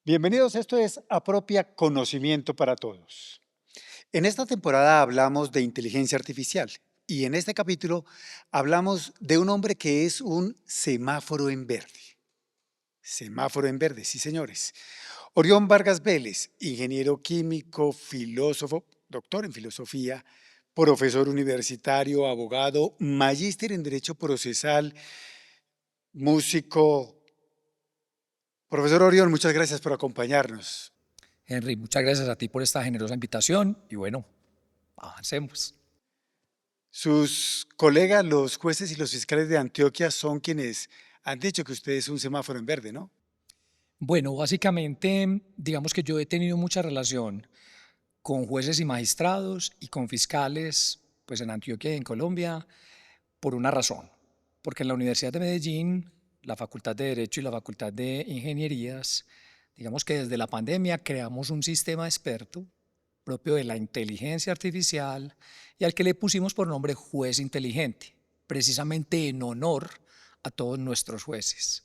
Bienvenidos, esto es Apropia Conocimiento para Todos. En esta temporada hablamos de inteligencia artificial y en este capítulo hablamos de un hombre que es un semáforo en verde. Semáforo en verde, sí señores. Orión Vargas Vélez, ingeniero químico, filósofo, doctor en filosofía, profesor universitario, abogado, magíster en Derecho Procesal, músico. Profesor Orión, muchas gracias por acompañarnos. Henry, muchas gracias a ti por esta generosa invitación y bueno, avancemos. Sus colegas, los jueces y los fiscales de Antioquia, son quienes han dicho que usted es un semáforo en verde, ¿no? Bueno, básicamente, digamos que yo he tenido mucha relación con jueces y magistrados y con fiscales, pues en Antioquia y en Colombia, por una razón. Porque en la Universidad de Medellín, la Facultad de Derecho y la Facultad de Ingenierías, digamos que desde la pandemia creamos un sistema experto propio de la inteligencia artificial y al que le pusimos por nombre juez inteligente, precisamente en honor a todos nuestros jueces.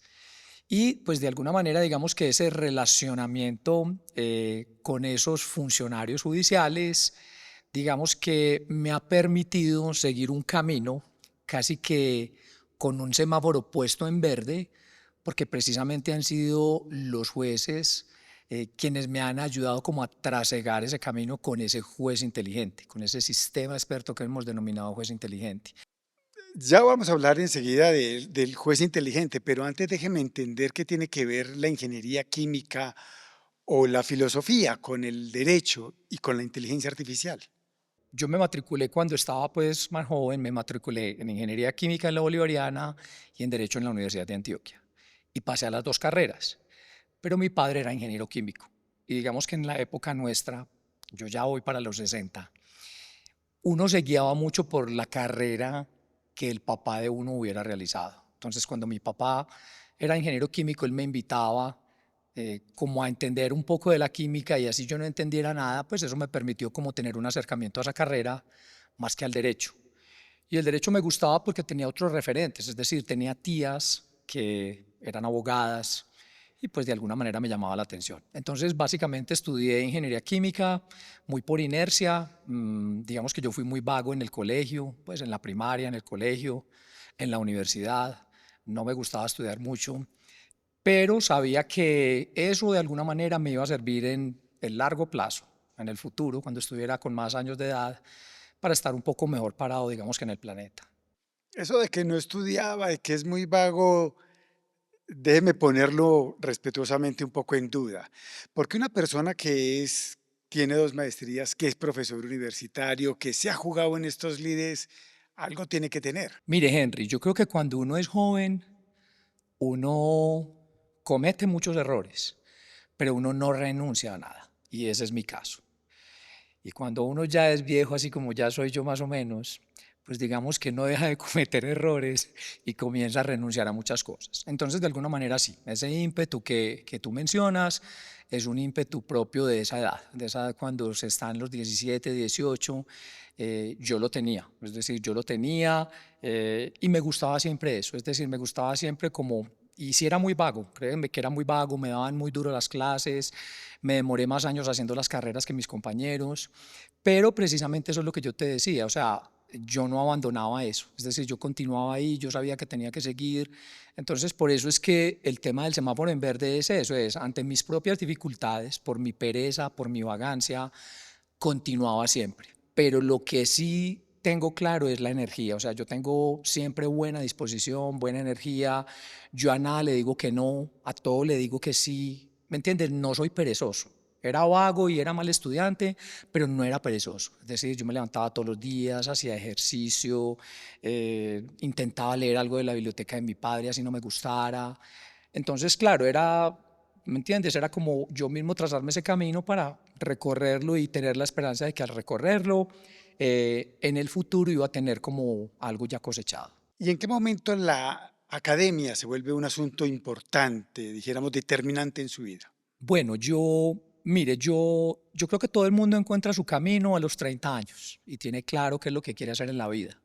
Y pues de alguna manera digamos que ese relacionamiento con esos funcionarios judiciales, digamos que me ha permitido seguir un camino casi que con un semáforo puesto en verde, porque precisamente han sido los jueces quienes me han ayudado como a trasegar ese camino con ese juez inteligente, con ese sistema experto que hemos denominado juez inteligente. Ya vamos a hablar enseguida del juez inteligente, pero antes déjeme entender qué tiene que ver la ingeniería química o la filosofía con el derecho y con la inteligencia artificial. Yo me matriculé cuando estaba pues más joven, me matriculé en Ingeniería Química en la Bolivariana y en Derecho en la Universidad de Antioquia. Y pasé a las dos carreras, pero mi padre era ingeniero químico. Y digamos que en la época nuestra, yo ya voy para los 60, uno se guiaba mucho por la carrera que el papá de uno hubiera realizado. Entonces, cuando mi papá era ingeniero químico, él me invitaba como a entender un poco de la química y así yo no entendiera nada, pues eso me permitió como tener un acercamiento a esa carrera más que al derecho. Y el derecho me gustaba porque tenía otros referentes, es decir, tenía tías que eran abogadas y pues de alguna manera me llamaba la atención. Entonces básicamente estudié ingeniería química muy por inercia, digamos que yo fui muy vago en el colegio, pues en la primaria, en el colegio, en la universidad, no me gustaba estudiar mucho, pero sabía que eso de alguna manera me iba a servir en el largo plazo, en el futuro, cuando estuviera con más años de edad, para estar un poco mejor parado, digamos que en el planeta. Eso de que no estudiaba, de que es muy vago, déjeme ponerlo respetuosamente un poco en duda, porque una persona tiene dos maestrías, que es profesor universitario, que se ha jugado en estos lides, algo tiene que tener. Mire, Henry, yo creo que cuando uno es joven, uno comete muchos errores, pero uno no renuncia a nada, y ese es mi caso. Y cuando uno ya es viejo, así como ya soy yo más o menos, pues digamos que no deja de cometer errores y comienza a renunciar a muchas cosas. Entonces, de alguna manera sí, ese ímpetu que tú mencionas es un ímpetu propio de esa edad cuando se está en los 17, 18, yo lo tenía, es decir, yo lo tenía y me gustaba siempre eso, es decir, me gustaba siempre como y si era muy vago, créanme que era muy vago, me daban muy duro las clases, me demoré más años haciendo las carreras que mis compañeros, pero precisamente eso es lo que yo te decía, o sea, yo no abandonaba eso, es decir, yo continuaba ahí, yo sabía que tenía que seguir, entonces por eso es que el tema del semáforo en verde es eso, es ante mis propias dificultades, por mi pereza, por mi vagancia, continuaba siempre, pero lo que sí tengo claro es la energía, o sea, yo tengo siempre buena disposición, buena energía, yo a nada le digo que no, a todo le digo que sí, ¿me entiendes? No soy perezoso. Era vago y era mal estudiante, pero no era perezoso. Es decir, yo me levantaba todos los días, hacía ejercicio, intentaba leer algo de la biblioteca de mi padre, así no me gustara. Entonces, claro, era, ¿me entiendes? Era como yo mismo trazarme ese camino para recorrerlo y tener la esperanza de que al recorrerlo, en el futuro iba a tener como algo ya cosechado. ¿Y en qué momento la academia se vuelve un asunto importante, dijéramos, determinante en su vida? Bueno, mire, yo creo que todo el mundo encuentra su camino a los 30 años y tiene claro qué es lo que quiere hacer en la vida.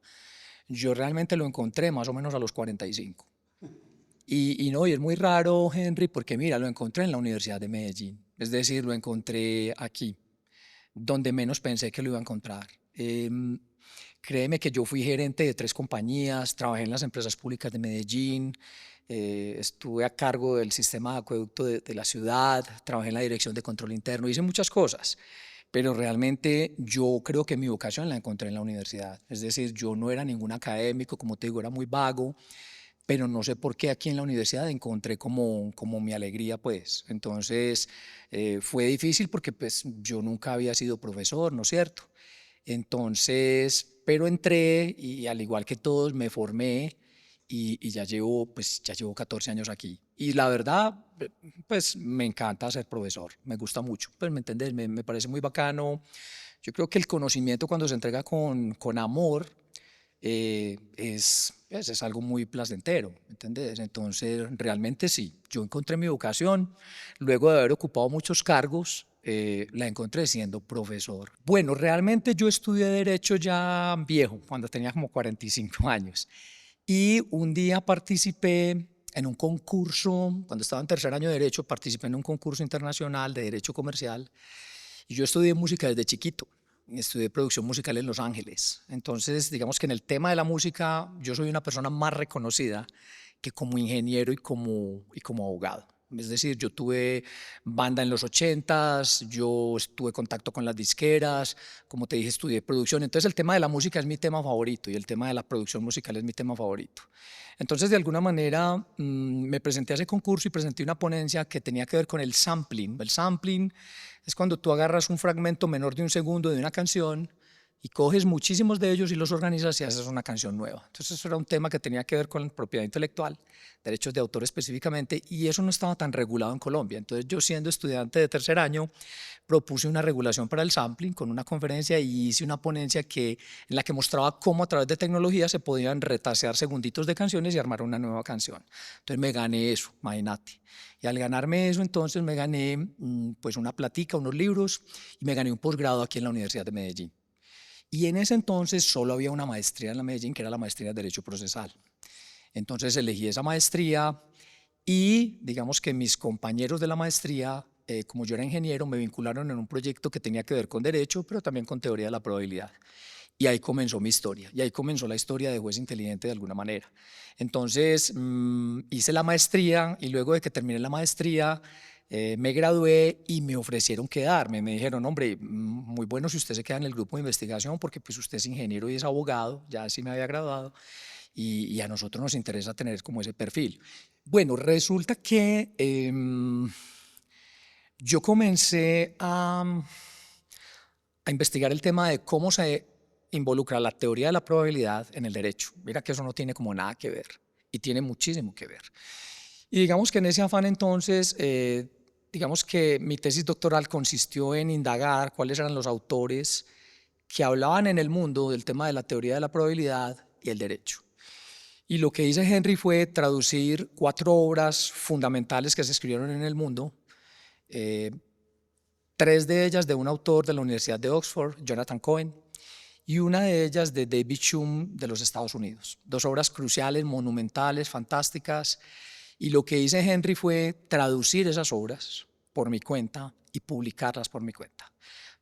Yo realmente lo encontré más o menos a los 45. Y es muy raro, Henry, porque mira, lo encontré en la Universidad de Medellín. Es decir, lo encontré aquí, donde menos pensé que lo iba a encontrar. Créeme que yo fui gerente de 3 compañías, trabajé en las empresas públicas de Medellín, estuve a cargo del sistema de acueducto de la ciudad, trabajé en la dirección de control interno, hice muchas cosas, pero realmente yo creo que mi vocación la encontré en la universidad. Es decir, yo no era ningún académico, como te digo, era muy vago, pero no sé por qué aquí en la universidad encontré como mi alegría, pues. Entonces, fue difícil porque pues yo nunca había sido profesor, ¿no es cierto? Entonces, pero entré y al igual que todos me formé y ya llevo 14 años aquí. Y la verdad, pues me encanta ser profesor, me gusta mucho, pues me entendés, me parece muy bacano. Yo creo que el conocimiento cuando se entrega con amor es algo muy placentero, ¿me entendés? Entonces, realmente sí, yo encontré mi vocación, luego de haber ocupado muchos cargos, la encontré siendo profesor. Bueno, realmente yo estudié Derecho ya viejo, cuando tenía como 45 años, y un día participé en un concurso, cuando estaba en tercer año de Derecho, participé en un concurso internacional de Derecho Comercial, y yo estudié música desde chiquito. Estudié producción musical en Los Ángeles. Entonces, digamos que en el tema de la música, yo soy una persona más reconocida que como ingeniero y como abogado. Es decir, yo tuve banda en los 80s, yo tuve contacto con las disqueras, como te dije, estudié producción. Entonces, el tema de la música es mi tema favorito y el tema de la producción musical es mi tema favorito. Entonces, de alguna manera, me presenté a ese concurso y presenté una ponencia que tenía que ver con el sampling. El sampling es cuando tú agarras un fragmento menor de un segundo de una canción y coges muchísimos de ellos y los organizas y haces una canción nueva. Entonces eso era un tema que tenía que ver con propiedad intelectual, derechos de autor específicamente, y eso no estaba tan regulado en Colombia. Entonces yo, siendo estudiante de tercer año, propuse una regulación para el sampling con una conferencia y hice una ponencia en la que mostraba cómo a través de tecnología se podían retasear segunditos de canciones y armar una nueva canción. Entonces me gané eso, imagínate. Y al ganarme eso, entonces me gané pues una platica, unos libros, y me gané un posgrado aquí en la Universidad de Medellín. Y en ese entonces solo había una maestría en la Medellín, que era la maestría de Derecho Procesal. Entonces elegí esa maestría y digamos que mis compañeros de la maestría, como yo era ingeniero, me vincularon en un proyecto que tenía que ver con derecho, pero también con teoría de la probabilidad. Y ahí comenzó mi historia, y ahí comenzó la historia de Juez Inteligente de alguna manera. Entonces hice la maestría y luego de que terminé la maestría me gradué y me ofrecieron quedarme. Me dijeron, hombre, muy bueno si usted se queda en el grupo de investigación porque pues usted es ingeniero y es abogado, ya así me había graduado, y a nosotros nos interesa tener como ese perfil. Bueno, resulta que yo comencé a investigar el tema de cómo se involucra la teoría de la probabilidad en el derecho. Mira que eso no tiene como nada que ver y tiene muchísimo que ver. Y digamos que en ese afán entonces, digamos que mi tesis doctoral consistió en indagar cuáles eran los autores que hablaban en el mundo del tema de la teoría de la probabilidad y el derecho. Y lo que hice, Henry, fue traducir 4 obras fundamentales que se escribieron en el mundo, 3 de ellas de un autor de la Universidad de Oxford, Jonathan Cohen, y una de ellas de David Hume de los Estados Unidos. 2 obras cruciales, monumentales, fantásticas. Y lo que hice, Henry, fue traducir esas obras por mi cuenta y publicarlas por mi cuenta.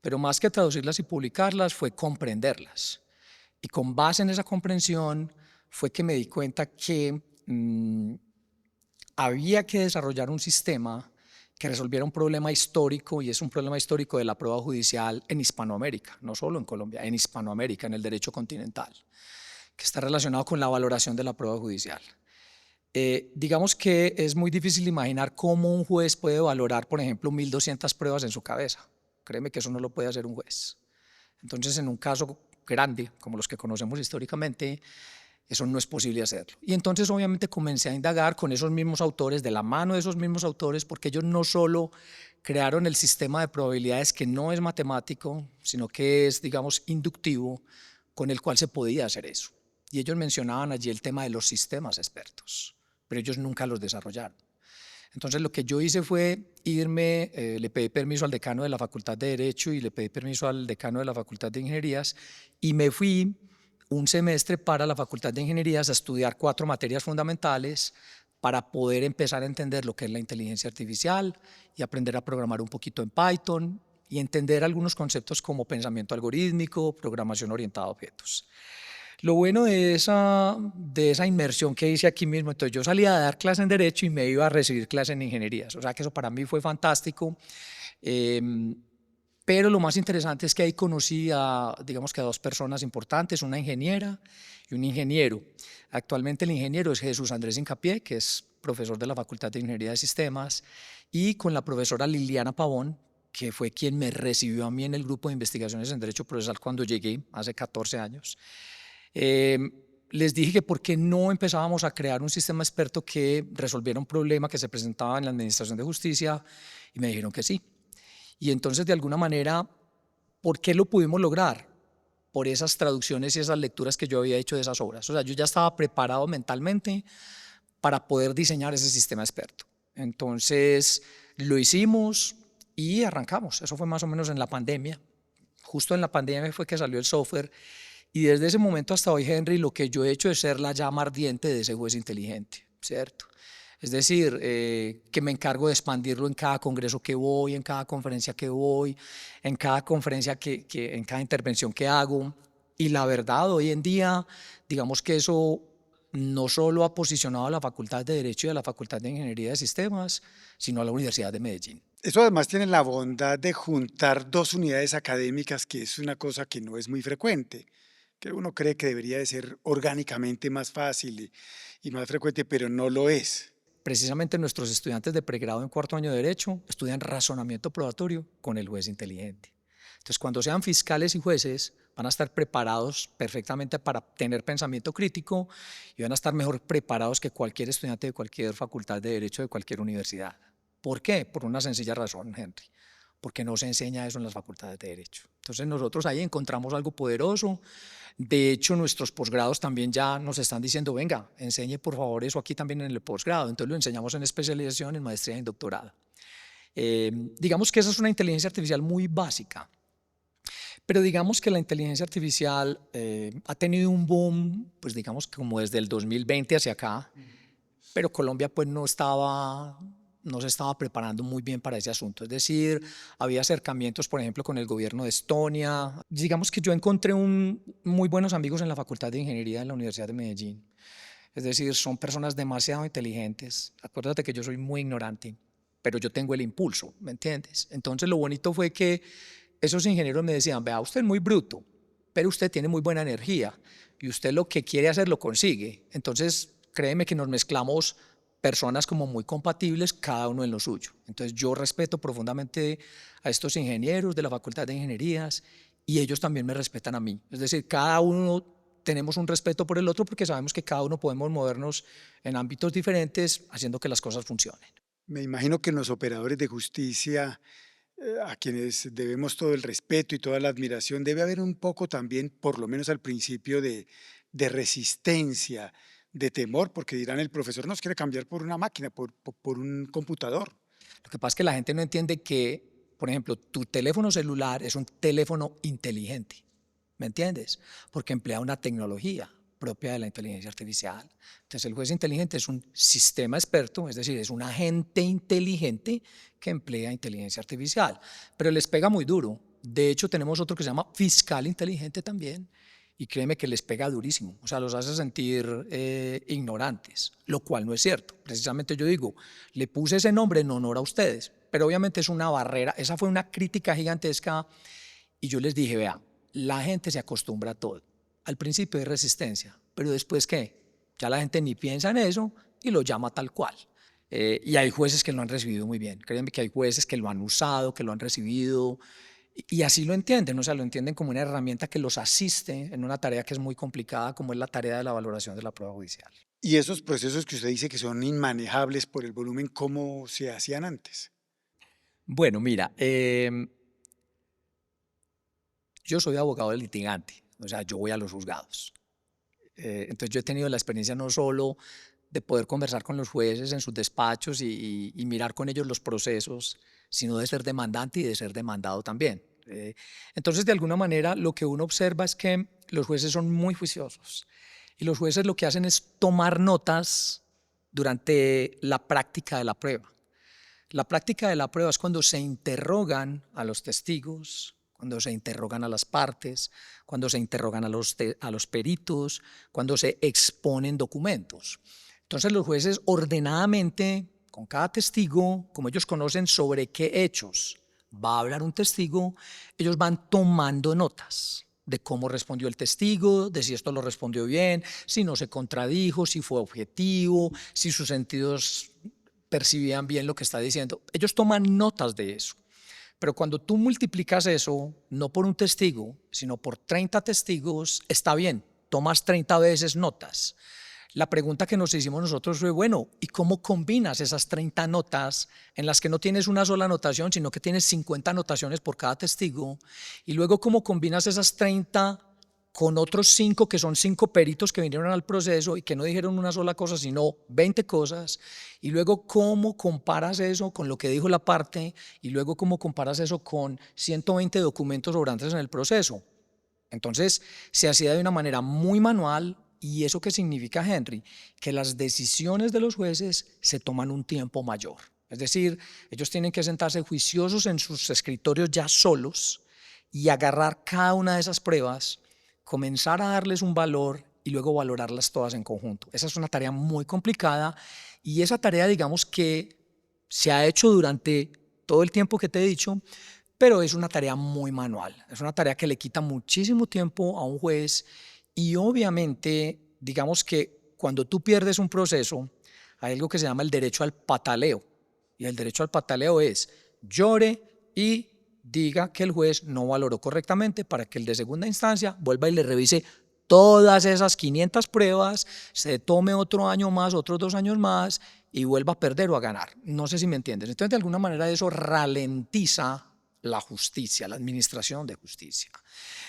Pero más que traducirlas y publicarlas, fue comprenderlas. Y con base en esa comprensión fue que me di cuenta que había que desarrollar un sistema que resolviera un problema histórico, y es un problema histórico de la prueba judicial en Hispanoamérica, no solo en Colombia, en Hispanoamérica, en el derecho continental, que está relacionado con la valoración de la prueba judicial. Digamos que es muy difícil imaginar cómo un juez puede valorar, por ejemplo, 1.200 pruebas en su cabeza. Créeme que eso no lo puede hacer un juez. Entonces, en un caso grande, como los que conocemos históricamente, eso no es posible hacerlo. Y entonces, obviamente, comencé a indagar con esos mismos autores, de la mano de esos mismos autores, porque ellos no solo crearon el sistema de probabilidades que no es matemático, sino que es, digamos, inductivo, con el cual se podía hacer eso. Y ellos mencionaban allí el tema de los sistemas expertos, pero ellos nunca los desarrollaron. Entonces lo que yo hice fue irme, le pedí permiso al decano de la Facultad de Derecho y le pedí permiso al decano de la Facultad de Ingenierías y me fui un semestre para la Facultad de Ingenierías a estudiar 4 materias fundamentales, para poder empezar a entender lo que es la inteligencia artificial y aprender a programar un poquito en Python y entender algunos conceptos como pensamiento algorítmico, programación orientada a objetos. Lo bueno de esa inmersión que hice aquí mismo, entonces yo salía a dar clase en Derecho y me iba a recibir clase en Ingenierías, o sea que eso para mí fue fantástico. Pero lo más interesante es que ahí conocí digamos que a dos personas importantes, una ingeniera y un ingeniero. Actualmente el ingeniero es Jesús Andrés Incapié, que es profesor de la Facultad de Ingeniería de Sistemas, y con la profesora Liliana Pavón, que fue quien me recibió a mí en el grupo de investigaciones en Derecho Procesal cuando llegué hace 14 años. Les dije que por qué no empezábamos a crear un sistema experto que resolviera un problema que se presentaba en la Administración de Justicia y me dijeron que sí. Y entonces, de alguna manera, ¿por qué lo pudimos lograr? Por esas traducciones y esas lecturas que yo había hecho de esas obras. O sea, yo ya estaba preparado mentalmente para poder diseñar ese sistema experto. Entonces, lo hicimos y arrancamos. Eso fue más o menos en la pandemia. Justo en la pandemia fue que salió el software. Y desde ese momento hasta hoy, Henry, lo que yo he hecho es ser la llama ardiente de ese juez inteligente, ¿cierto? Es decir, que me encargo de expandirlo en cada congreso que voy, en cada conferencia que voy, en cada conferencia en cada intervención que hago. Y la verdad, hoy en día, digamos que eso no solo ha posicionado a la Facultad de Derecho y a la Facultad de Ingeniería de Sistemas, sino a la Universidad de Medellín. Eso además tiene la bondad de juntar dos unidades académicas, que es una cosa que no es muy frecuente, que uno cree que debería de ser orgánicamente más fácil y más frecuente, pero no lo es. Precisamente nuestros estudiantes de pregrado en cuarto año de Derecho estudian razonamiento probatorio con el juez inteligente. Entonces, cuando sean fiscales y jueces, van a estar preparados perfectamente para tener pensamiento crítico y van a estar mejor preparados que cualquier estudiante de cualquier facultad de Derecho de cualquier universidad. ¿Por qué? Por una sencilla razón, Henry. Porque no se enseña eso en las facultades de Derecho. Entonces nosotros ahí encontramos algo poderoso. De hecho, nuestros posgrados también ya nos están diciendo, venga, enseñe por favor eso aquí también en el posgrado. Entonces lo enseñamos en especialización, en maestría y en doctorado. Digamos que esa es una inteligencia artificial muy básica. Pero digamos que la inteligencia artificial ha tenido un boom, pues digamos como desde el 2020 hacia acá, pero Colombia pues no se estaba preparando muy bien para ese asunto. Es decir, había acercamientos, por ejemplo, con el gobierno de Estonia. Digamos que yo encontré muy buenos amigos en la Facultad de Ingeniería de la Universidad de Medellín. Es decir, son personas demasiado inteligentes. Acuérdate que yo soy muy ignorante, pero yo tengo el impulso, ¿me entiendes? Entonces lo bonito fue que esos ingenieros me decían, vea, usted es muy bruto, pero usted tiene muy buena energía y usted lo que quiere hacer lo consigue. Entonces, créeme que nos mezclamos personas como muy compatibles, cada uno en lo suyo. Entonces yo respeto profundamente a estos ingenieros de la Facultad de Ingenierías y ellos también me respetan a mí. Es decir, cada uno tenemos un respeto por el otro porque sabemos que cada uno podemos movernos en ámbitos diferentes haciendo que las cosas funcionen. Me imagino que en los operadores de justicia, a quienes debemos todo el respeto y toda la admiración, debe haber un poco también, por lo menos al principio, de resistencia, de temor, porque dirán, el profesor nos quiere cambiar por una máquina, por un computador. Lo que pasa es que la gente no entiende que, por ejemplo, tu teléfono celular es un teléfono inteligente, ¿me entiendes? Porque emplea una tecnología propia de la inteligencia artificial. Entonces el juez inteligente es un sistema experto, es decir, es un agente inteligente que emplea inteligencia artificial, pero les pega muy duro. De hecho, tenemos otro que se llama fiscal inteligente también, y créeme que les pega durísimo, o sea, los hace sentir ignorantes, lo cual no es cierto. Precisamente yo digo, le puse ese nombre en honor a ustedes, pero obviamente es una barrera, esa fue una crítica gigantesca y yo les dije, vea, la gente se acostumbra a todo. Al principio hay resistencia, pero después ¿qué? Ya la gente ni piensa en eso y lo llama tal cual. Y hay jueces que lo han recibido muy bien, créanme que hay jueces que lo han usado, que lo han recibido, y así lo entienden, o sea, lo entienden como una herramienta que los asiste en una tarea que es muy complicada, como es la tarea de la valoración de la prueba judicial. Y esos procesos que usted dice que son inmanejables por el volumen, ¿cómo se hacían antes? Bueno, mira, yo soy abogado de litigante, o sea, yo voy a los juzgados. Entonces yo he tenido la experiencia no solo de poder conversar con los jueces en sus despachos y mirar con ellos los procesos, sino de ser demandante y de ser demandado también. Entonces, de alguna manera, lo que uno observa es que los jueces son muy juiciosos y los jueces lo que hacen es tomar notas durante la práctica de la prueba. La práctica de la prueba es cuando se interrogan a los testigos, cuando se interrogan a las partes, cuando se interrogan a los peritos, cuando se exponen documentos. Entonces los jueces ordenadamente, con cada testigo, como ellos conocen sobre qué hechos va a hablar un testigo, ellos van tomando notas de cómo respondió el testigo, de si esto lo respondió bien, si no se contradijo, si fue objetivo, si sus sentidos percibían bien lo que está diciendo. Ellos toman notas de eso. Pero cuando tú multiplicas eso, no por un testigo, sino por 30 testigos, está bien, tomas 30 veces notas. La pregunta que nos hicimos nosotros fue, bueno, ¿y cómo combinas esas 30 notas en las que no tienes una sola anotación, sino que tienes 50 anotaciones por cada testigo? Y luego, ¿cómo combinas esas 30 con otros 5 que son 5 peritos que vinieron al proceso y que no dijeron una sola cosa, sino 20 cosas? Y luego, ¿cómo comparas eso con lo que dijo la parte? Y luego, ¿cómo comparas eso con 120 documentos sobrantes en el proceso? Entonces, se hacía de una manera muy manual. ¿Y eso qué significa, Henry? Que las decisiones de los jueces se toman un tiempo mayor. Es decir, ellos tienen que sentarse juiciosos en sus escritorios ya solos y agarrar cada una de esas pruebas, comenzar a darles un valor y luego valorarlas todas en conjunto. Esa es una tarea muy complicada y esa tarea, digamos que se ha hecho durante todo el tiempo que te he dicho, pero es una tarea muy manual. Es una tarea que le quita muchísimo tiempo a un juez. Y obviamente, digamos que cuando tú pierdes un proceso, hay algo que se llama el derecho al pataleo. Y el derecho al pataleo es llore y diga que el juez no valoró correctamente para que el de segunda instancia vuelva y le revise todas esas 500 pruebas, se tome otro año más, otros 2 años más y vuelva a perder o a ganar. No sé si me entiendes. Entonces, de alguna manera eso ralentiza la justicia, la administración de justicia.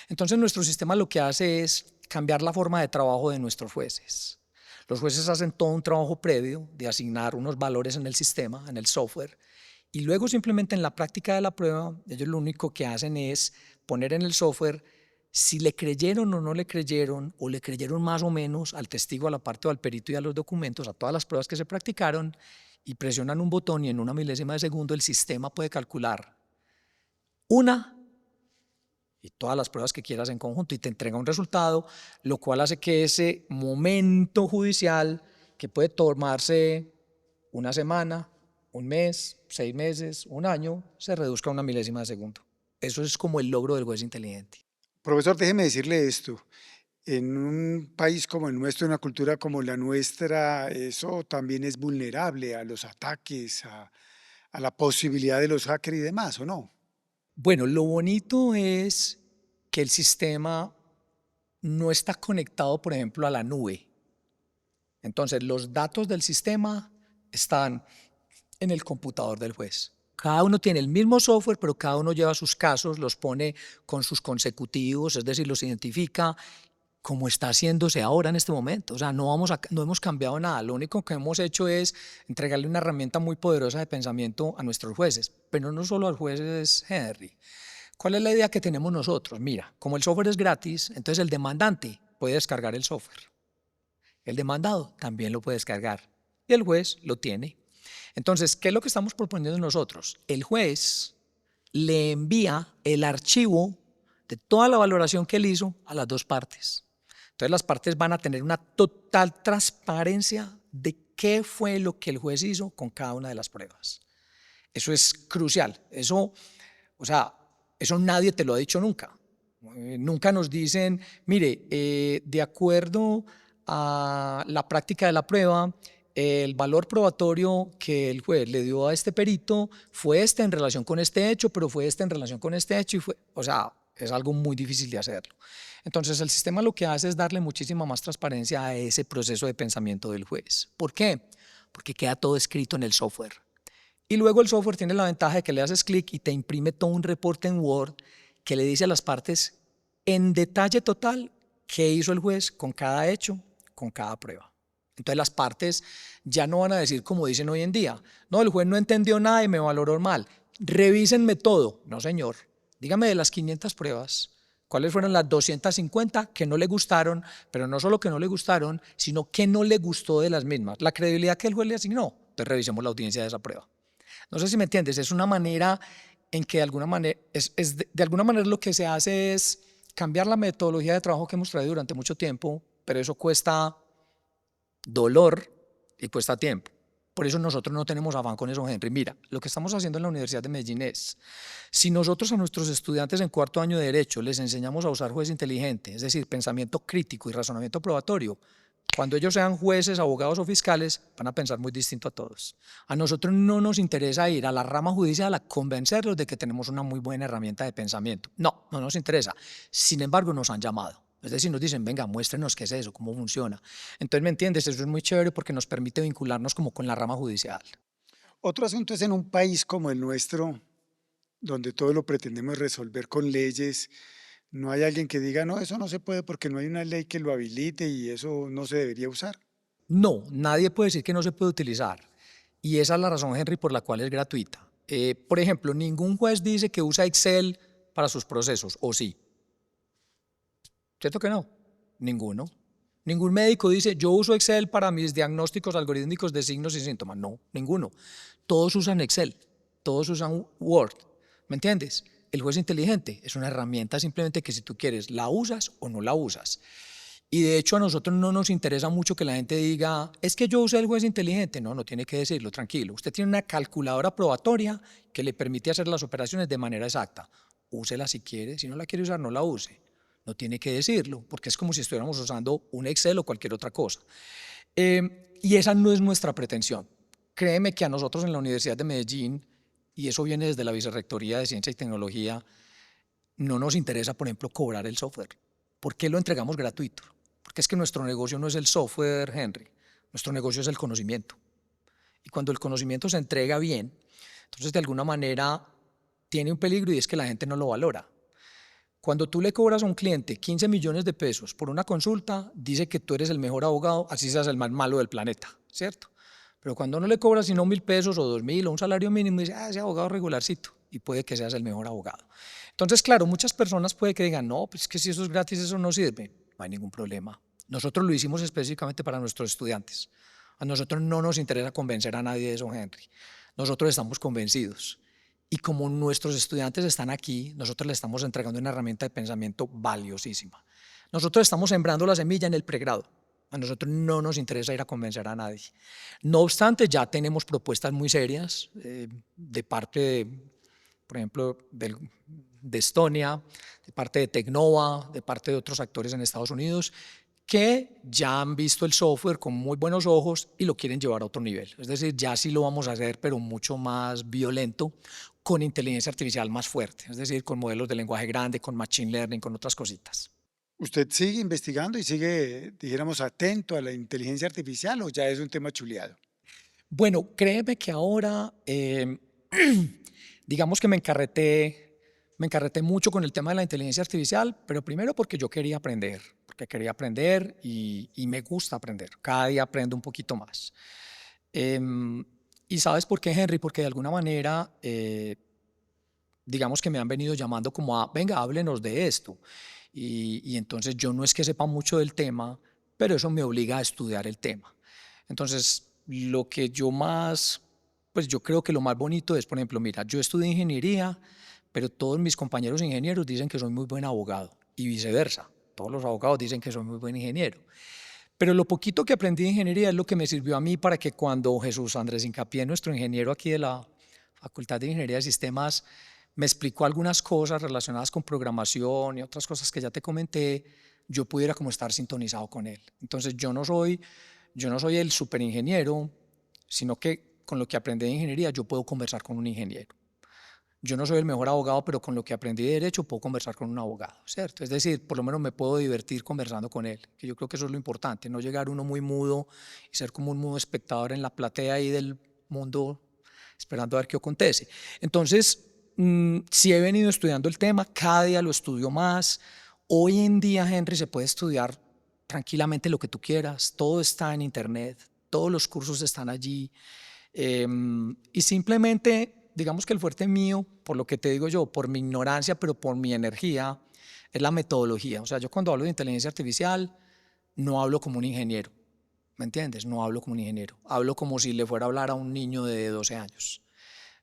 Entonces, nuestro sistema lo que hace es cambiar la forma de trabajo de nuestros jueces. Los jueces hacen todo un trabajo previo de asignar unos valores en el sistema, en el software, y luego simplemente en la práctica de la prueba, ellos lo único que hacen es poner en el software si le creyeron o no le creyeron, o le creyeron más o menos al testigo, a la parte o al perito y a los documentos, a todas las pruebas que se practicaron, y presionan un botón y en una milésima de segundo el sistema puede calcular una y todas las pruebas que quieras en conjunto y te entrega un resultado, lo cual hace que ese momento judicial, que puede tomarse una semana, un mes, 6 meses, un año, se reduzca a una milésima de segundo. Eso es como el logro del juez inteligente. Profesor, déjeme decirle esto. En un país como el nuestro, en una cultura como la nuestra, eso también es vulnerable a los ataques, a la posibilidad de los hackers y demás, ¿o no? Bueno, lo bonito es que el sistema no está conectado, por ejemplo, a la nube. Entonces, los datos del sistema están en el computador del juez. Cada uno tiene el mismo software, pero cada uno lleva sus casos, los pone con sus consecutivos, es decir, los identifica como está haciéndose ahora en este momento. O sea, no hemos cambiado nada. Lo único que hemos hecho es entregarle una herramienta muy poderosa de pensamiento a nuestros jueces, pero no solo a los jueces, Henry. ¿Cuál es la idea que tenemos nosotros? Mira, como el software es gratis, entonces el demandante puede descargar el software. El demandado también lo puede descargar y el juez lo tiene. Entonces, ¿qué es lo que estamos proponiendo nosotros? El juez le envía el archivo de toda la valoración que él hizo a las 2 partes. Entonces, las partes van a tener una total transparencia de qué fue lo que el juez hizo con cada una de las pruebas. Eso es crucial. Eso nadie te lo ha dicho nunca. Nunca nos dicen, mire, de acuerdo a la práctica de la prueba, el valor probatorio que el juez le dio a este perito fue este en relación con este hecho, pero fue este en relación con este hecho, es algo muy difícil de hacerlo. Entonces, el sistema lo que hace es darle muchísima más transparencia a ese proceso de pensamiento del juez. ¿Por qué? Porque queda todo escrito en el software. Y luego el software tiene la ventaja de que le haces clic y te imprime todo un reporte en Word que le dice a las partes en detalle total qué hizo el juez con cada hecho, con cada prueba. Entonces las partes ya no van a decir como dicen hoy en día, no, el juez no entendió nada y me valoró mal, revísenme todo. No, señor, dígame de las 500 pruebas, ¿Cuáles fueron las 250 que no le gustaron? Pero no solo que no le gustaron, sino que no le gustó de las mismas. La credibilidad que el juez le asignó. Entonces revisemos la audiencia de esa prueba. No sé si me entiendes, es una manera en que de alguna manera, de alguna manera lo que se hace es cambiar la metodología de trabajo que hemos traído durante mucho tiempo, pero eso cuesta dolor y cuesta tiempo. Por eso nosotros no tenemos afán con eso, Henry. Mira, lo que estamos haciendo en la Universidad de Medellín es, si nosotros a nuestros estudiantes en cuarto año de Derecho les enseñamos a usar juez inteligente, es decir, pensamiento crítico y razonamiento probatorio, cuando ellos sean jueces, abogados o fiscales, van a pensar muy distinto a todos. A nosotros no nos interesa ir a la rama judicial a convencerlos de que tenemos una muy buena herramienta de pensamiento. No, no nos interesa. Sin embargo, nos han llamado. Es decir, nos dicen, venga, muéstrenos qué es eso, cómo funciona. Entonces, ¿me entiendes? Eso es muy chévere porque nos permite vincularnos como con la rama judicial. Otro asunto es en un país como el nuestro, donde todo lo pretendemos resolver con leyes. No hay alguien que diga, no, eso no se puede porque no hay una ley que lo habilite y eso no se debería usar. No, nadie puede decir que no se puede utilizar. Y esa es la razón, Henry, por la cual es gratuita. Por ejemplo, ningún juez dice que usa Excel para sus procesos, ¿o sí? ¿Cierto que no? Ninguno. Ningún médico dice, yo uso Excel para mis diagnósticos algorítmicos de signos y síntomas. No, ninguno. Todos usan Excel, todos usan Word. ¿Me entiendes? El juez inteligente es una herramienta simplemente que si tú quieres, la usas o no la usas. Y de hecho a nosotros no nos interesa mucho que la gente diga, es que yo usé el juez inteligente. No, no tiene que decirlo, tranquilo. Usted tiene una calculadora probatoria que le permite hacer las operaciones de manera exacta. Úsela si quiere, si no la quiere usar, no la use. No tiene que decirlo, porque es como si estuviéramos usando un Excel o cualquier otra cosa. Y esa no es nuestra pretensión. Créeme que a nosotros en la Universidad de Medellín, y eso viene desde la Vicerrectoría de Ciencia y Tecnología, no nos interesa, por ejemplo, cobrar el software. ¿Por qué lo entregamos gratuito? Porque es que nuestro negocio no es el software, Henry. Nuestro negocio es el conocimiento. Y cuando el conocimiento se entrega bien, entonces de alguna manera tiene un peligro y es que la gente no lo valora. Cuando tú le cobras a un cliente 15 millones de pesos por una consulta, dice que tú eres el mejor abogado, así seas el más malo del planeta, ¿cierto? Pero cuando no le cobras sino 1.000 pesos o 2.000 o un salario mínimo, dice, ese abogado regularcito, y puede que seas el mejor abogado. Entonces, claro, muchas personas puede que digan, no, pues es que si eso es gratis, eso no sirve. No hay ningún problema. Nosotros lo hicimos específicamente para nuestros estudiantes. A nosotros no nos interesa convencer a nadie de eso, Henry. Nosotros estamos convencidos. Y como nuestros estudiantes están aquí, nosotros les estamos entregando una herramienta de pensamiento valiosísima. Nosotros estamos sembrando la semilla en el pregrado. A nosotros no nos interesa ir a convencer a nadie. No obstante, ya tenemos propuestas muy serias de parte, por ejemplo, de Estonia, de parte de Tecnova, de parte de otros actores en Estados Unidos, que ya han visto el software con muy buenos ojos y lo quieren llevar a otro nivel. Es decir, ya sí lo vamos a hacer, pero mucho más violento, con inteligencia artificial más fuerte, es decir, con modelos de lenguaje grande, con machine learning, con otras cositas. ¿Usted sigue investigando y sigue, dijéramos, atento a la inteligencia artificial o ya es un tema chuleado? Bueno, créeme que ahora, digamos que me encarreté mucho con el tema de la inteligencia artificial, pero primero porque yo quería aprender, porque quería aprender y me gusta aprender. Cada día aprendo un poquito más. ¿Y sabes por qué, Henry? Porque de alguna manera, digamos que me han venido llamando como a, venga, háblenos de esto. Y entonces yo no es que sepa mucho del tema, pero eso me obliga a estudiar el tema. Entonces, lo que yo más, pues yo creo que lo más bonito es, por ejemplo, mira, yo estudié ingeniería, pero todos mis compañeros ingenieros dicen que soy muy buen abogado y viceversa. Todos los abogados dicen que soy muy buen ingeniero. Pero lo poquito que aprendí de ingeniería es lo que me sirvió a mí para que cuando Jesús Andrés Incapié, nuestro ingeniero aquí de la Facultad de Ingeniería de Sistemas, me explicó algunas cosas relacionadas con programación y otras cosas que ya te comenté, yo pudiera como estar sintonizado con él. Entonces yo no soy el superingeniero, sino que con lo que aprendí de ingeniería yo puedo conversar con un ingeniero. Yo no soy el mejor abogado, pero con lo que aprendí de derecho puedo conversar con un abogado, ¿cierto? Es decir, por lo menos me puedo divertir conversando con él, que yo creo que eso es lo importante, no llegar uno muy mudo y ser como un mudo espectador en la platea ahí del mundo esperando a ver qué acontece. Entonces, sí he venido estudiando el tema, cada día lo estudio más. Hoy en día, Henry, se puede estudiar tranquilamente lo que tú quieras, todo está en internet, todos los cursos están allí. Y simplemente, digamos que el fuerte mío, por lo que te digo yo, por mi ignorancia, pero por mi energía, es la metodología. O sea, yo cuando hablo de inteligencia artificial no hablo como un ingeniero, ¿me entiendes? No hablo como un ingeniero, hablo como si le fuera a hablar a un niño de 12 años.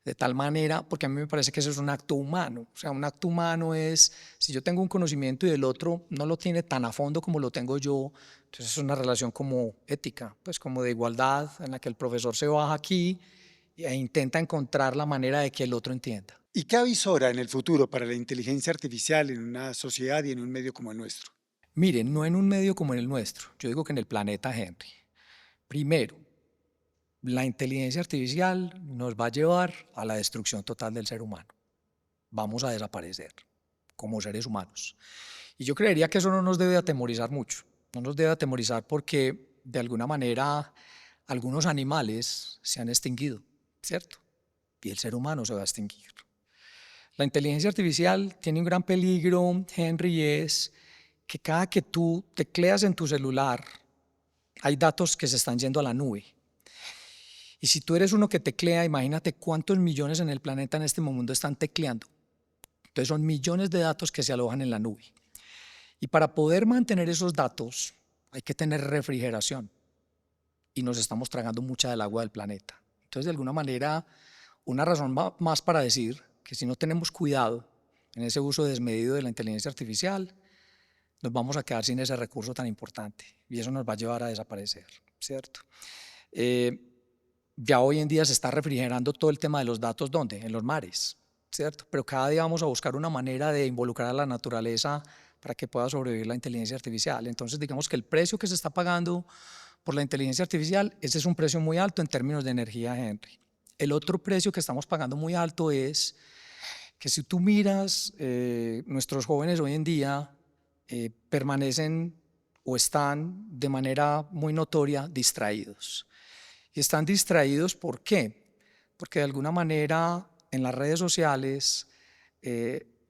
De tal manera, porque a mí me parece que eso es un acto humano. O sea, un acto humano es, si yo tengo un conocimiento y el otro no lo tiene tan a fondo como lo tengo yo, entonces es una relación como ética, pues como de igualdad, en la que el profesor se baja aquí e intenta encontrar la manera de que el otro entienda. ¿Y qué avisora en el futuro para la inteligencia artificial en una sociedad y en un medio como el nuestro? Miren, no en un medio como el nuestro, yo digo que en el planeta Henry. Primero, la inteligencia artificial nos va a llevar a la destrucción total del ser humano. Vamos a desaparecer como seres humanos. Y yo creería que eso no nos debe atemorizar mucho. No nos debe atemorizar porque de alguna manera algunos animales se han extinguido, ¿cierto? Y el ser humano se va a extinguir. La inteligencia artificial tiene un gran peligro, Henry, y es que cada que tú tecleas en tu celular, hay datos que se están yendo a la nube. Y si tú eres uno que teclea, imagínate cuántos millones en el planeta en este momento están tecleando. Entonces son millones de datos que se alojan en la nube. Y para poder mantener esos datos hay que tener refrigeración. Y nos estamos tragando mucha del agua del planeta. Entonces, de alguna manera, una razón más para decir que si no tenemos cuidado en ese uso desmedido de la inteligencia artificial, nos vamos a quedar sin ese recurso tan importante y eso nos va a llevar a desaparecer, ¿cierto? Ya hoy en día se está refrigerando todo el tema de los datos, ¿dónde? En los mares, ¿cierto? Pero cada día vamos a buscar una manera de involucrar a la naturaleza para que pueda sobrevivir la inteligencia artificial. Entonces, digamos que el precio que se está pagando por la inteligencia artificial, ese es un precio muy alto en términos de energía, Henry. El otro precio que estamos pagando muy alto es que si tú miras, nuestros jóvenes hoy en día permanecen o están de manera muy notoria distraídos. Y están distraídos, ¿por qué? Porque de alguna manera en las redes sociales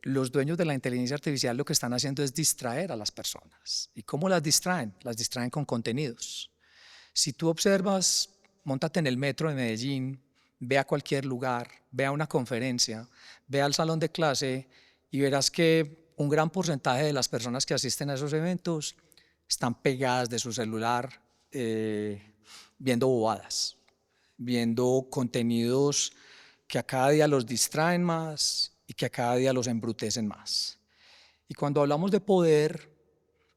los dueños de la inteligencia artificial lo que están haciendo es distraer a las personas. ¿Y cómo las distraen? Las distraen con contenidos. Si tú observas, móntate en el metro de Medellín, ve a cualquier lugar, ve a una conferencia, ve al salón de clase y verás que un gran porcentaje de las personas que asisten a esos eventos están pegadas de su celular viendo bobadas, viendo contenidos que a cada día los distraen más y que a cada día los embrutecen más. Y cuando hablamos de poder,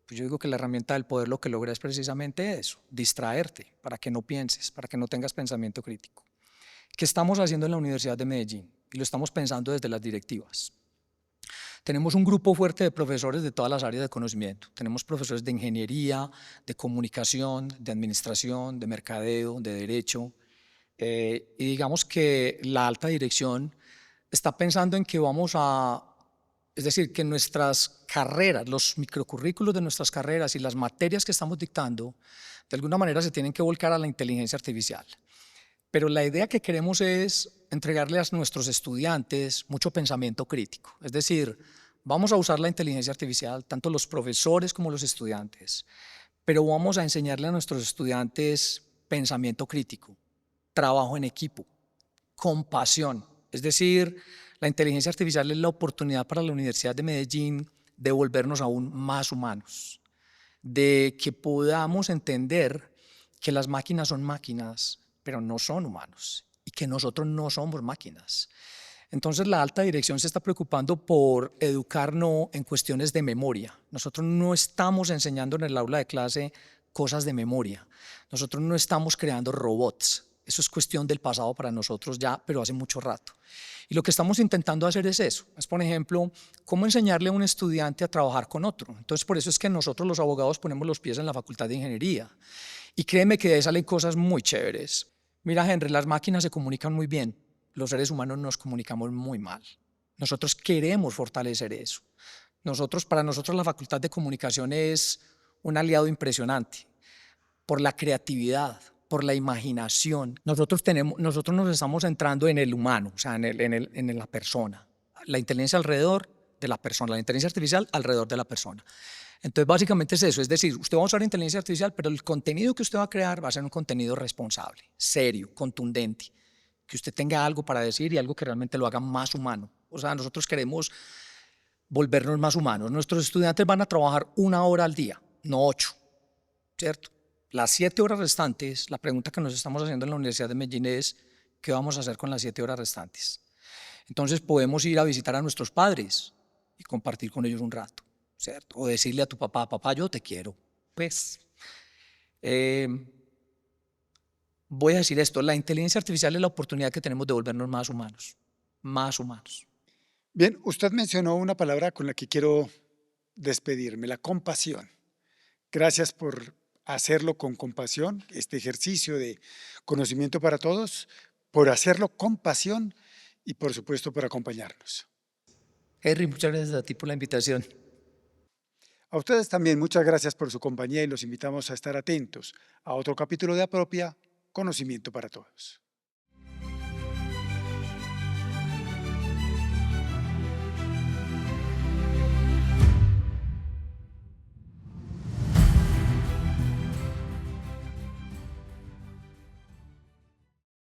pues yo digo que la herramienta del poder lo que logra es precisamente eso, distraerte, para que no pienses, para que no tengas pensamiento crítico. ¿Qué estamos haciendo en la Universidad de Medellín? Y lo estamos pensando desde las directivas. Tenemos un grupo fuerte de profesores de todas las áreas de conocimiento. Tenemos profesores de ingeniería, de comunicación, de administración, de mercadeo, de derecho. Y digamos que la alta dirección está pensando en que vamos a, es decir, que nuestras carreras, los microcurrículos de nuestras carreras y las materias que estamos dictando, de alguna manera se tienen que volcar a la inteligencia artificial. Pero la idea que queremos es entregarle a nuestros estudiantes mucho pensamiento crítico. Es decir, vamos a usar la inteligencia artificial, tanto los profesores como los estudiantes, pero vamos a enseñarle a nuestros estudiantes pensamiento crítico, trabajo en equipo, compasión. Es decir, la inteligencia artificial es la oportunidad para la Universidad de Medellín de volvernos aún más humanos, de que podamos entender que las máquinas son máquinas, pero no son humanos y que nosotros no somos máquinas. Entonces la alta dirección se está preocupando por educarnos en cuestiones de memoria. Nosotros no estamos enseñando en el aula de clase cosas de memoria. Nosotros no estamos creando robots. Eso es cuestión del pasado para nosotros ya, pero hace mucho rato. Y lo que estamos intentando hacer es eso. Es, por ejemplo, cómo enseñarle a un estudiante a trabajar con otro. Entonces, por eso es que nosotros los abogados ponemos los pies en la Facultad de Ingeniería. Y créeme que de ahí salen cosas muy chéveres. Mira, Henry, las máquinas se comunican muy bien, los seres humanos nos comunicamos muy mal. Nosotros queremos fortalecer eso. Para nosotros la Facultad de Comunicación es un aliado impresionante por la creatividad, por la imaginación. Nosotros nos estamos centrando en el humano, o sea, en la persona. La inteligencia alrededor de la persona, la inteligencia artificial alrededor de la persona. Entonces, básicamente es eso, es decir, usted va a usar inteligencia artificial, pero el contenido que usted va a crear va a ser un contenido responsable, serio, contundente, que usted tenga algo para decir y algo que realmente lo haga más humano. O sea, nosotros queremos volvernos más humanos. Nuestros estudiantes van a trabajar 1 hora al día, no 8, ¿cierto? Las 7 horas restantes, la pregunta que nos estamos haciendo en la Universidad de Medellín es, ¿qué vamos a hacer con las 7 horas restantes? Entonces podemos ir a visitar a nuestros padres y compartir con ellos un rato, ¿cierto? O decirle a tu papá, papá, yo te quiero. Pues, eh, voy a decir esto, la inteligencia artificial es la oportunidad que tenemos de volvernos más humanos, más humanos. Bien, usted mencionó una palabra con la que quiero despedirme, la compasión. Gracias por hacerlo con compasión, este ejercicio de conocimiento para todos, por hacerlo con pasión y por supuesto por acompañarnos. Henry, muchas gracias a ti por la invitación. A ustedes también muchas gracias por su compañía y los invitamos a estar atentos a otro capítulo de Apropia, Conocimiento para Todos.